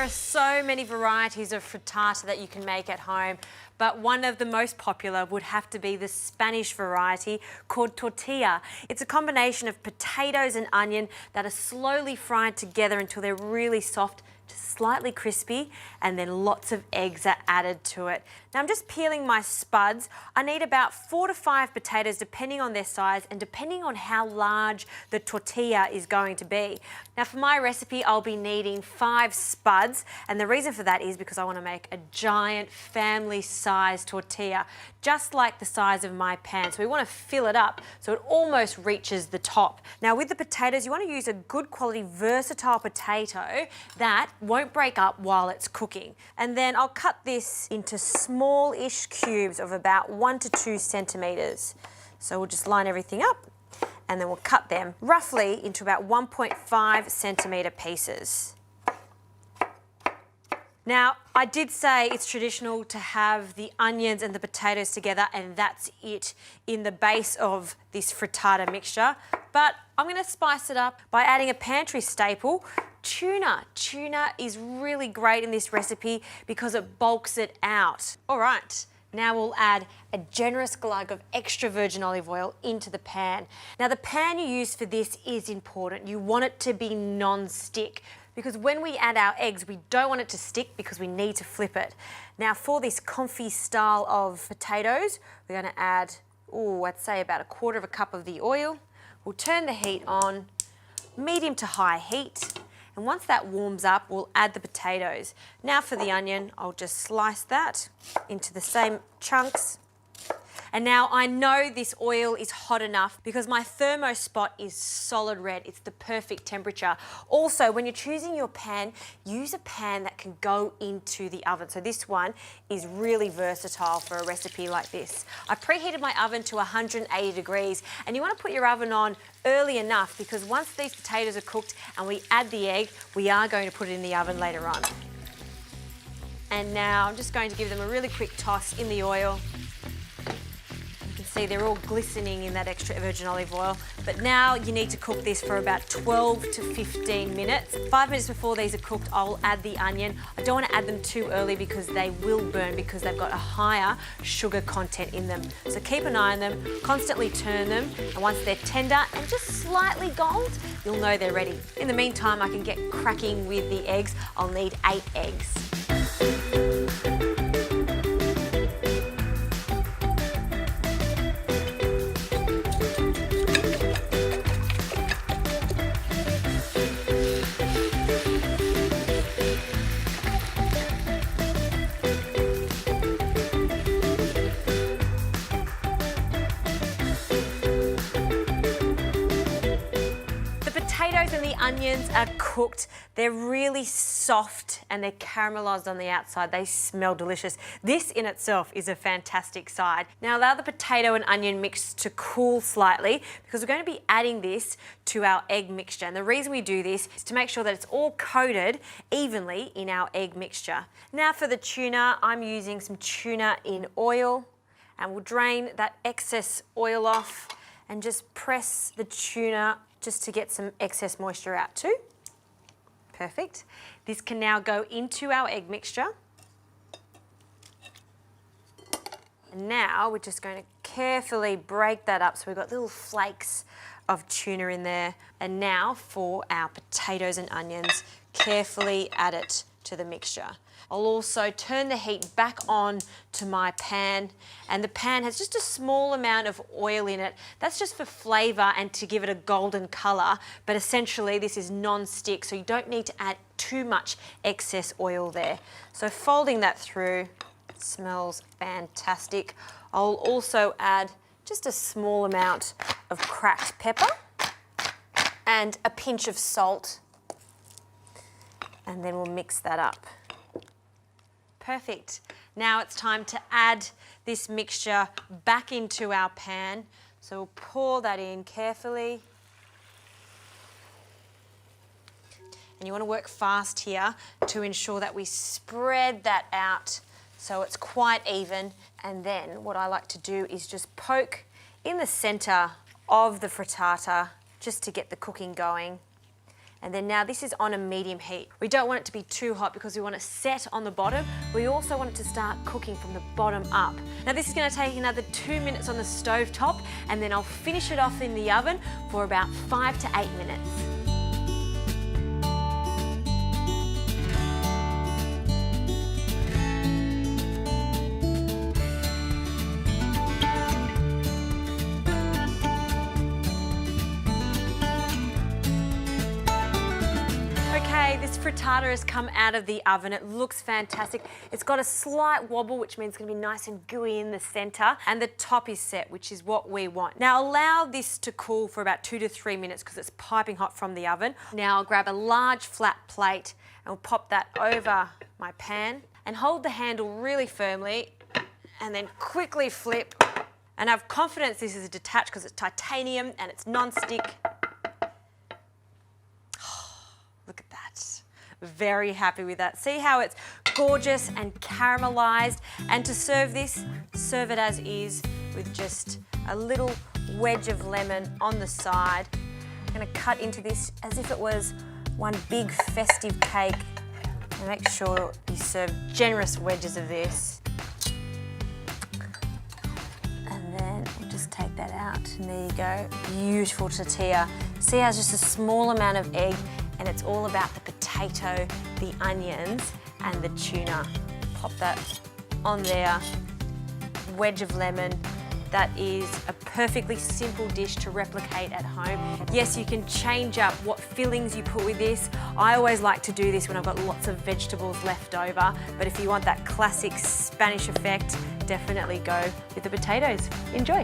There are so many varieties of frittata that you can make at home, but one of the most popular would have to be the Spanish variety called tortilla. It's a combination of potatoes and onion that are slowly fried together until they're really soft, slightly crispy, and then lots of eggs are added to it. Now I'm just peeling my spuds. I need about 4 to 5 potatoes depending on their size and depending on how large the tortilla is going to be. Now for my recipe I'll be needing 5 spuds, and the reason for that is because I want to make a giant family size tortilla, just like the size of my pan. So we want to fill it up so it almost reaches the top. Now with the potatoes you want to use a good quality versatile potato that won't break up while it's cooking. And then I'll cut this into small-ish cubes of about 1 to 2 centimetres. So we'll just line everything up and then we'll cut them roughly into about 1.5 centimetre pieces. Now, I did say it's traditional to have the onions and the potatoes together, and that's it in the base of this frittata mixture. But I'm going to spice it up by adding a pantry staple, tuna. Tuna is really great in this recipe because it bulks it out. All right. Now we'll add a generous glug of extra virgin olive oil into the pan. Now the pan you use for this is important. You want it to be non-stick, because when we add our eggs, we don't want it to stick because we need to flip it. Now for this confit style of potatoes, we're going to add, I'd say about 1/4 cup of the oil. We'll turn the heat on, medium to high heat. And once that warms up, we'll add the potatoes. Now for the onion, I'll just slice that into the same chunks. And now I know this oil is hot enough because my thermo spot is solid red. It's the perfect temperature. Also, when you're choosing your pan, use a pan that can go into the oven. So this one is really versatile for a recipe like this. I preheated my oven to 180 degrees, and you want to put your oven on early enough because once these potatoes are cooked and we add the egg, we are going to put it in the oven later on. And now I'm just going to give them a really quick toss in the oil. See, they're all glistening in that extra virgin olive oil. But now you need to cook this for about 12 to 15 minutes. 5 minutes before these are cooked, I'll add the onion. I don't want to add them too early because they will burn because they've got a higher sugar content in them. So keep an eye on them, constantly turn them, and once they're tender and just slightly gold, you'll know they're ready. In the meantime, I can get cracking with the eggs. I'll need 8 eggs. Potatoes and the onions are cooked. They're really soft and they're caramelised on the outside. They smell delicious. This in itself is a fantastic side. Now allow the potato and onion mix to cool slightly because we're going to be adding this to our egg mixture. And the reason we do this is to make sure that it's all coated evenly in our egg mixture. Now for the tuna, I'm using some tuna in oil, and we'll drain that excess oil off and just press the tuna just to get some excess moisture out too. Perfect. This can now go into our egg mixture. And now we're just going to carefully break that up so we've got little flakes of tuna in there. And now for our potatoes and onions, carefully add it to the mixture. I'll also turn the heat back on to my pan, and the pan has just a small amount of oil in it. That's just for flavour and to give it a golden colour, but essentially this is non-stick, so you don't need to add too much excess oil there. So folding that through, it smells fantastic. I'll also add just a small amount of cracked pepper and a pinch of salt, and then we'll mix that up. Perfect. Now it's time to add this mixture back into our pan. So we'll pour that in carefully. And you want to work fast here to ensure that we spread that out so it's quite even. And then what I like to do is just poke in the centre of the frittata just to get the cooking going. And then now this is on a medium heat. We don't want it to be too hot because we want it set on the bottom. We also want it to start cooking from the bottom up. Now this is going to take another 2 minutes on the stove top, and then I'll finish it off in the oven for about 5 to 8 minutes. Okay, this frittata has come out of the oven. It looks fantastic. It's got a slight wobble, which means it's going to be nice and gooey in the centre, and the top is set, which is what we want. Now allow this to cool for about 2 to 3 minutes because it's piping hot from the oven. Now I'll grab a large flat plate and we'll pop that over my pan and hold the handle really firmly and then quickly flip, and have confidence this is detached because it's titanium and it's non-stick. Look at that. Very happy with that. See how it's gorgeous and caramelized? And to serve this, serve it as is with just a little wedge of lemon on the side. I'm going to cut into this as if it was one big festive cake, and make sure you serve generous wedges of this. And then we'll just take that out, and there you go. Beautiful tortilla. See how it's just a small amount of egg, and it's all about the potato, the onions, and the tuna. Pop that on there. Wedge of lemon. That is a perfectly simple dish to replicate at home. Yes, you can change up what fillings you put with this. I always like to do this when I've got lots of vegetables left over, but if you want that classic Spanish effect, definitely go with the potatoes. Enjoy.